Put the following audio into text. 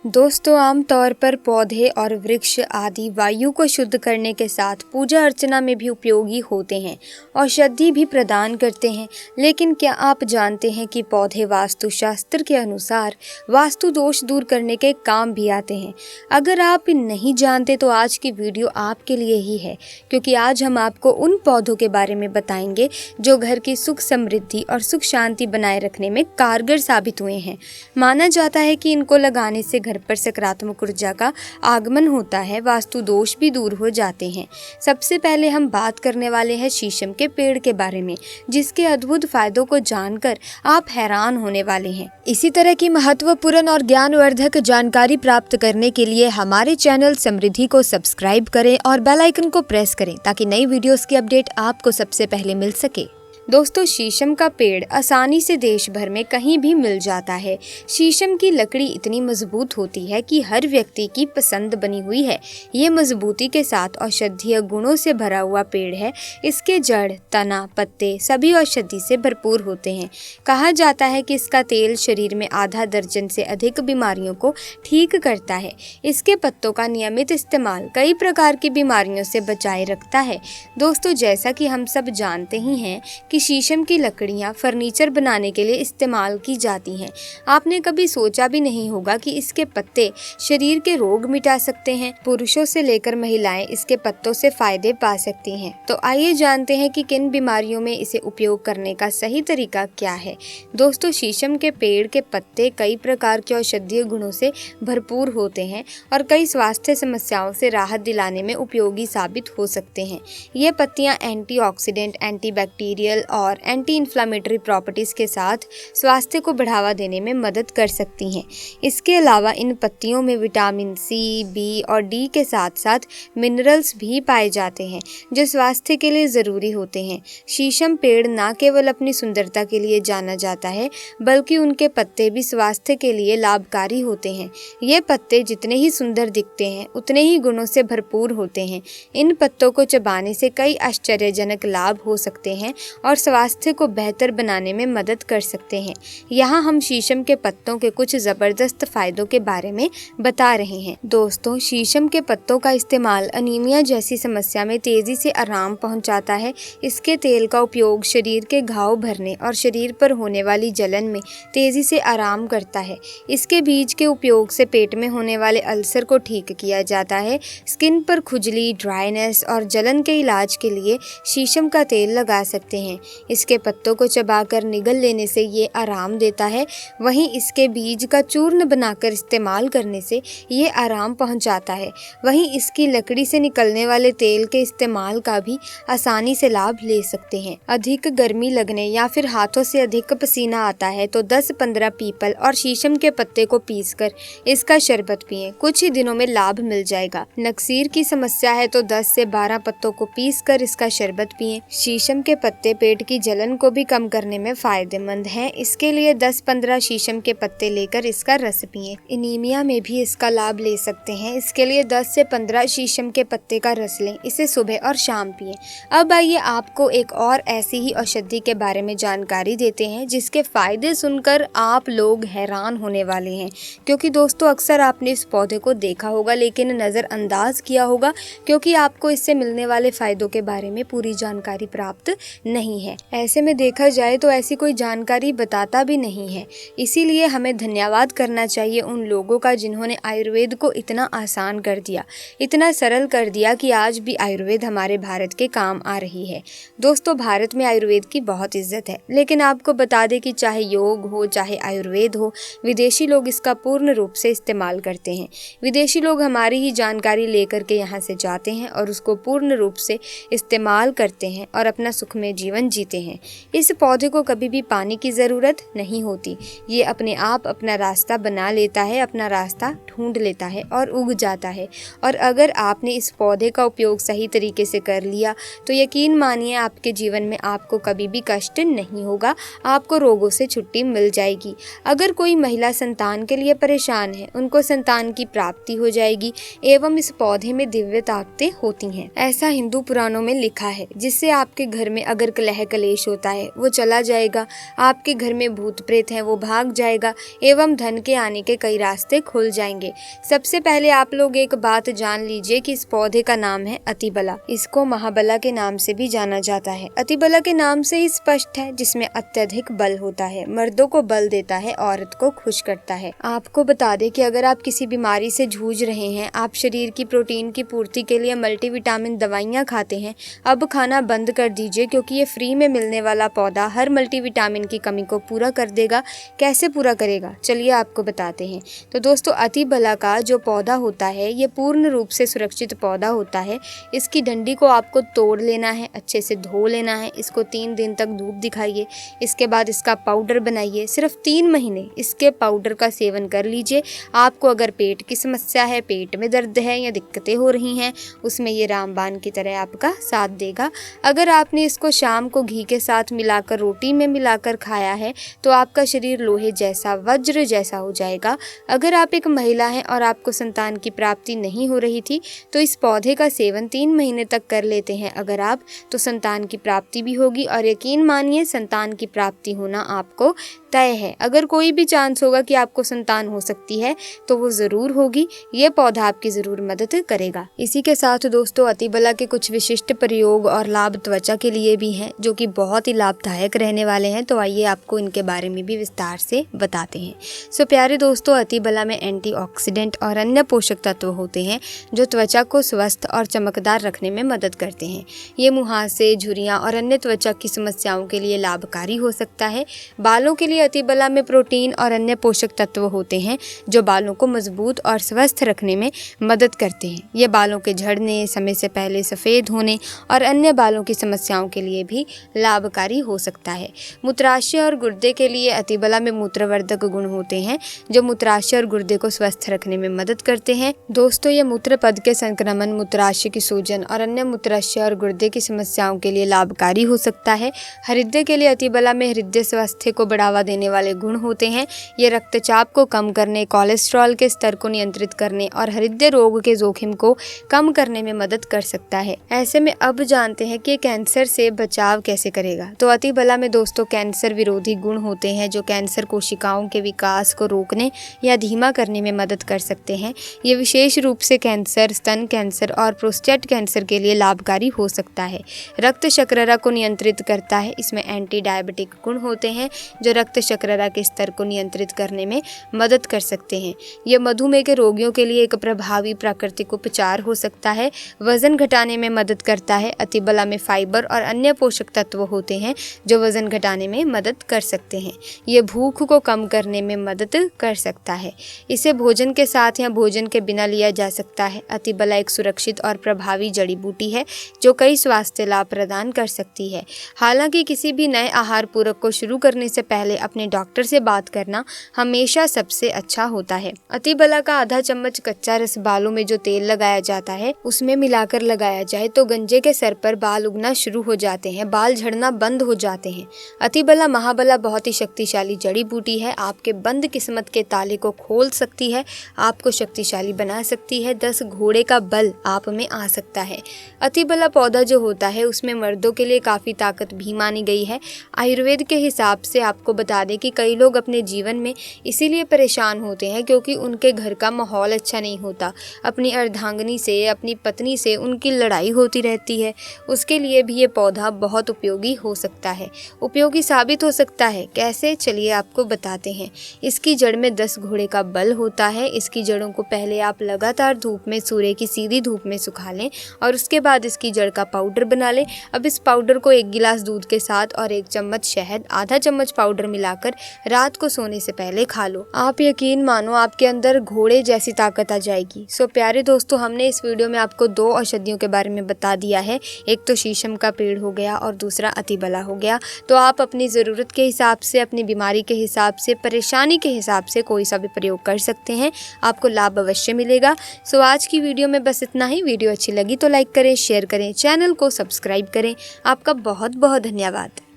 दोस्तों, आमतौर पर पौधे और वृक्ष आदि वायु को शुद्ध करने के साथ पूजा अर्चना में भी उपयोगी होते हैं, औषधि भी प्रदान करते हैं। लेकिन क्या आप जानते हैं कि पौधे वास्तुशास्त्र के अनुसार वास्तु दोष दूर करने के काम भी आते हैं? अगर आप नहीं जानते तो आज की वीडियो आपके लिए ही है, क्योंकि आज हम आपको उन पौधों के बारे में बताएंगे जो घर की सुख समृद्धि और सुख शांति बनाए रखने में कारगर साबित हुए हैं। माना जाता है कि इनको लगाने से घर पर सकारात्मक ऊर्जा का आगमन होता है, वास्तु दोष भी दूर हो जाते हैं। सबसे पहले हम बात करने वाले हैं शीशम के पेड़ के बारे में, जिसके अद्भुत फायदों को जानकर आप हैरान होने वाले हैं। इसी तरह की महत्वपूर्ण और ज्ञानवर्धक जानकारी प्राप्त करने के लिए हमारे चैनल समृद्धि को सब्सक्राइब करें और बेल आइकन को प्रेस करें ताकि नई वीडियोस की अपडेट आपको सबसे पहले मिल सके। दोस्तों, शीशम का पेड़ आसानी से देश भर में कहीं भी मिल जाता है। शीशम की लकड़ी इतनी मजबूत होती है कि हर व्यक्ति की पसंद बनी हुई है। ये मजबूती के साथ औषधीय गुणों से भरा हुआ पेड़ है। इसके जड़, तना, पत्ते सभी औषधि से भरपूर होते हैं। कहा जाता है कि इसका तेल शरीर में आधा दर्जन से अधिक बीमारियों को ठीक करता है। इसके पत्तों का नियमित इस्तेमाल कई प्रकार की बीमारियों से बचाए रखता है। दोस्तों, जैसा कि हम सब जानते ही हैं कि शीशम की लकड़ियां फर्नीचर बनाने के लिए इस्तेमाल की जाती हैं। आपने कभी सोचा भी नहीं होगा कि इसके पत्ते शरीर के रोग मिटा सकते हैं। पुरुषों से लेकर महिलाएं इसके पत्तों से फायदे पा सकती हैं। तो आइए जानते हैं कि किन बीमारियों में इसे उपयोग करने का सही तरीका क्या है। दोस्तों, शीशम के पेड़ के पत्ते कई प्रकार के औषधीय गुणों से भरपूर होते हैं और कई स्वास्थ्य समस्याओं से राहत दिलाने में उपयोगी साबित हो सकते हैं। ये पत्तियां एंटीऑक्सीडेंट, एंटीबैक्टीरियल और एंटी इन्फ्लामेटरी प्रॉपर्टीज के साथ स्वास्थ्य को बढ़ावा देने में मदद कर सकती हैं। इसके अलावा इन पत्तियों में विटामिन सी, बी और डी के साथ साथ मिनरल्स भी पाए जाते हैं जो स्वास्थ्य के लिए ज़रूरी होते हैं। शीशम पेड़ न केवल अपनी सुंदरता के लिए जाना जाता है, बल्कि उनके पत्ते भी स्वास्थ्य के लिए लाभकारी होते हैं। ये पत्ते जितने ही सुंदर दिखते हैं, उतने ही गुणों से भरपूर होते हैं। इन पत्तों को चबाने से कई आश्चर्यजनक लाभ हो सकते हैं और स्वास्थ्य को बेहतर बनाने में मदद कर सकते हैं। यहाँ हम शीशम के पत्तों के कुछ जबरदस्त फायदों के बारे में बता रहे हैं। दोस्तों, शीशम के पत्तों का इस्तेमाल अनीमिया जैसी समस्या में तेजी से आराम पहुंचाता है। इसके तेल का उपयोग शरीर के घाव भरने और शरीर पर होने वाली जलन में तेजी से आराम करता है। इसके बीज के उपयोग से पेट में होने वाले अल्सर को ठीक किया जाता है। स्किन पर खुजली, ड्राइनेस और जलन के इलाज के लिए शीशम का तेल लगा सकते हैं। इसके पत्तों को चबाकर निगल लेने से ये आराम देता है। वहीं इसके बीज का चूर्ण बनाकर इस्तेमाल करने से ये आराम पहुंचाता है। वहीं इसकी लकड़ी से निकलने वाले तेल के इस्तेमाल का भी आसानी से लाभ ले सकते हैं। अधिक गर्मी लगने या फिर हाथों से अधिक पसीना आता है तो 10-15 पीपल और शीशम के पत्ते को पीसकर इसका शरबत पिएं। कुछ ही दिनों में लाभ मिल जाएगा। नक्सीर की समस्या है तो 10 से 12 पत्तों को पीसकर इसका शरबत पिएं। शीशम के पत्ते पेट की जलन को भी कम करने में फायदेमंद हैं। इसके लिए 10-15 शीशम के पत्ते लेकर इसका रस पिएं। एनीमिया में भी इसका लाभ ले सकते हैं। इसके लिए 10 से 15 शीशम के पत्ते का रस लें। इसे सुबह और शाम पिएं। अब आइए आपको एक और ऐसी ही औषधि के बारे में जानकारी देते हैं जिसके फायदे सुनकर आप लोग हैरान होने वाले हैं। क्योंकि दोस्तों, अक्सर आपने इस पौधे को देखा होगा लेकिन नज़रअंदाज किया होगा, क्योंकि आपको इससे मिलने वाले फायदों के बारे में पूरी जानकारी प्राप्त नहीं है। ऐसे में देखा जाए तो ऐसी कोई जानकारी बताता भी नहीं है। इसीलिए हमें धन्यवाद करना चाहिए उन लोगों का जिन्होंने आयुर्वेद को इतना आसान कर दिया, इतना सरल कर दिया कि आज भी आयुर्वेद हमारे भारत के काम आ रही है। दोस्तों, भारत में आयुर्वेद की बहुत इज्जत है, लेकिन आपको बता दें कि चाहे योग हो चाहे आयुर्वेद हो, विदेशी लोग इसका पूर्ण रूप से इस्तेमाल करते हैं। विदेशी लोग हमारी ही जानकारी लेकर के यहाँ से जाते हैं और उसको पूर्ण रूप से इस्तेमाल करते हैं और अपना सुखमय जीवन जीते हैं। इस पौधे को कभी भी पानी की ज़रूरत नहीं होती। ये अपने आप अपना रास्ता बना लेता है, अपना रास्ता ढूंढ लेता है और उग जाता है। और अगर आपने इस पौधे का उपयोग सही तरीके से कर लिया तो यकीन मानिए आपके जीवन में आपको कभी भी कष्ट नहीं होगा, आपको रोगों से छुट्टी मिल जाएगी। अगर कोई महिला संतान के लिए परेशान है, उनको संतान की प्राप्ति हो जाएगी। एवं इस पौधे में दिव्य ताकतें होती हैं, ऐसा हिंदू पुराणों में लिखा है, जिससे आपके घर में अगर कलह कलह कलेश होता है वो चला जाएगा, आपके घर में भूत प्रेत है वो भाग जाएगा एवं धन के आने के कई रास्ते खुल जाएंगे। सबसे पहले आप लोग एक बात जान लीजिए कि इस पौधे का नाम है अतिबला। इसको महाबला के नाम से भी जाना जाता है। अतिबला के नाम से ही स्पष्ट है, जिसमें अत्यधिक बल होता है, मर्दों को बल देता है, औरत को खुश करता है। आपको बता दें कि अगर आप किसी बीमारी से जूझ रहे हैं, आप शरीर की प्रोटीन की पूर्ति के लिए मल्टीविटामिन दवाइयाँ खाते हैं, अब खाना बंद कर दीजिए, क्योंकि ये फ्री में मिलने वाला पौधा हर मल्टीविटामिन की कमी को पूरा कर देगा। कैसे पूरा करेगा, चलिए आपको बताते हैं। तो दोस्तों, अतिबला का जो पौधा होता है ये पूर्ण रूप से सुरक्षित पौधा होता है। इसकी डंडी को आपको तोड़ लेना है, अच्छे से धो लेना है, इसको 3 दिन तक धूप दिखाइए, इसके बाद इसका पाउडर बनाइए। सिर्फ 3 महीने इसके पाउडर का सेवन कर लीजिए। आपको अगर पेट की समस्या है, पेट में दर्द है या दिक्कतें हो रही हैं, उसमें ये रामबाण की तरह आपका साथ देगा। अगर आपने इसको शाम को घी के साथ मिलाकर रोटी में मिलाकर खाया है तो आपका शरीर लोहे जैसा, वज्र जैसा हो जाएगा। अगर आप एक महिला हैं और आपको संतान की प्राप्ति नहीं हो रही थी तो इस पौधे का सेवन 3 महीने तक कर लेते हैं अगर आप, तो संतान की प्राप्ति भी होगी। और यकीन मानिए, संतान की प्राप्ति होना आपको तय है। अगर कोई भी चांस होगा कि आपको संतान हो सकती है तो वो ज़रूर होगी। ये पौधा आपकी ज़रूर मदद करेगा। इसी के साथ दोस्तों, अतिबला के कुछ विशिष्ट प्रयोग और लाभ त्वचा के लिए भी हैं, जो कि बहुत ही लाभदायक रहने वाले हैं। तो आइए आपको इनके बारे में भी विस्तार से बताते हैं। सो प्यारे दोस्तों, अतिबला में एंटीऑक्सीडेंट और अन्य पोषक तत्व होते हैं जो त्वचा को स्वस्थ और चमकदार रखने में मदद करते हैं। ये मुहासे, झुर्रियाँ और अन्य त्वचा की समस्याओं के लिए लाभकारी हो सकता है। बालों के लिए अतिबला में प्रोटीन और अन्य पोषक तत्व होते हैं जो बालों को मजबूत और स्वस्थ रखने में मदद करते हैं। ये बालों के झड़ने, समय से पहले सफ़ेद होने और अन्य बालों की समस्याओं के लिए भी लाभकारी हो सकता है। मूत्राशय और गुर्दे के लिए अतिबला में मूत्रवर्धक गुण होते हैं जो मूत्राशय और गुर्दे को स्वस्थ रखने में मदद करते हैं। दोस्तों, ये मूत्र पथ के संक्रमण, मूत्राशय की सूजन और अन्य मूत्राशय और गुर्दे की समस्याओं के लिए लाभकारी हो सकता है। हृदय के लिए अतिबला में हृदय स्वास्थ्य को बढ़ावा देने वाले गुण होते हैं। ये रक्तचाप को कम करने, कोलेस्ट्रॉल के स्तर को नियंत्रित करने और हृदय रोग के जोखिम को कम करने में मदद कर सकता है। ऐसे में अब जानते हैं कि कैंसर से बचाव कैसे करेगा। तो अतिबला में दोस्तों कैंसर विरोधी गुण होते हैं जो कैंसर कोशिकाओं के विकास को रोकने या धीमा करने में मदद कर सकते हैं। ये विशेष रूप से कैंसर, स्तन कैंसर और प्रोस्टेट कैंसर के लिए लाभकारी हो सकता है। रक्त शर्करा को नियंत्रित करता है। इसमें एंटी डायबिटिक गुण होते हैं जो रक्त शर्करा के स्तर को नियंत्रित करने में मदद कर सकते हैं। यह मधुमेह के रोगियों के लिए एक प्रभावी प्राकृतिक उपचार हो सकता है। वजन घटाने में मदद करता है। अतिबला में फाइबर और अन्य पोषक तत्व होते हैं जो वजन घटाने में मदद कर सकते हैं। ये भूख को कम करने में मदद कर सकता है। इसे भोजन के साथ या भोजन के बिना लिया जा सकता है। अतिबला एक सुरक्षित और प्रभावी जड़ी बूटी है जो कई स्वास्थ्य लाभ प्रदान कर सकती है। हालांकि किसी भी नए आहार पूरक को शुरू करने से पहले अपने डॉक्टर से बात करना हमेशा सबसे अच्छा होता है। अतिबला का आधा चम्मच कच्चा रस बालों में जो तेल लगाया जाता है उसमें मिलाकर लगाया जाए तो गंजे के सर पर बाल उगना शुरू हो जाते हैं, बाल झड़ना बंद हो जाते हैं। अतिबला महाबला बहुत ही शक्तिशाली जड़ी बूटी है। आपके बंद किस्मत के ताले को खोल सकती है, आपको शक्तिशाली बना सकती है। 10 घोड़े का बल आप में आ सकता है। अतिबला पौधा जो होता है उसमें मर्दों के लिए काफ़ी ताकत भी मानी गई है। आयुर्वेद के हिसाब से आपको बता दें कि कई लोग अपने जीवन में इसीलिए परेशान होते हैं क्योंकि उनके घर का माहौल अच्छा नहीं होता। अपनी अर्धांगिनी से, अपनी पत्नी से उनकी लड़ाई होती रहती है। उसके लिए भी ये पौधा बहुत उपयोगी हो सकता है, उपयोगी साबित हो सकता है। कैसे, चलिए आपको बताते हैं। इसकी जड़ में 10 घोड़े का बल होता है। इसकी जड़ों को पहले आप लगातार धूप में, सूर्य की सीधी धूप में सुखा लें और उसके बाद इसकी जड़ का पाउडर बना लें। अब इस पाउडर को 1 गिलास दूध के साथ और 1 चम्मच शहद, आधा चम्मच पाउडर मिलाकर रात को सोने से पहले खा लो। आप यकीन मानो आपके अंदर घोड़े जैसी ताकत आ जाएगी। सो प्यारे दोस्तों, हमने इस वीडियो में आपको 2 औषधियों के बारे में बता दिया है। एक तो शीशम का पेड़ हो गया और दूसरा अतिबला हो गया। तो आप अपनी ज़रूरत के हिसाब से, अपनी बीमारी के हिसाब से, परेशानी के हिसाब से कोई सा भी प्रयोग कर सकते हैं, आपको लाभ अवश्य मिलेगा। सो आज की वीडियो में बस इतना ही। वीडियो अच्छी लगी तो लाइक करें, शेयर करें, चैनल को सब्सक्राइब करें। आपका बहुत बहुत धन्यवाद।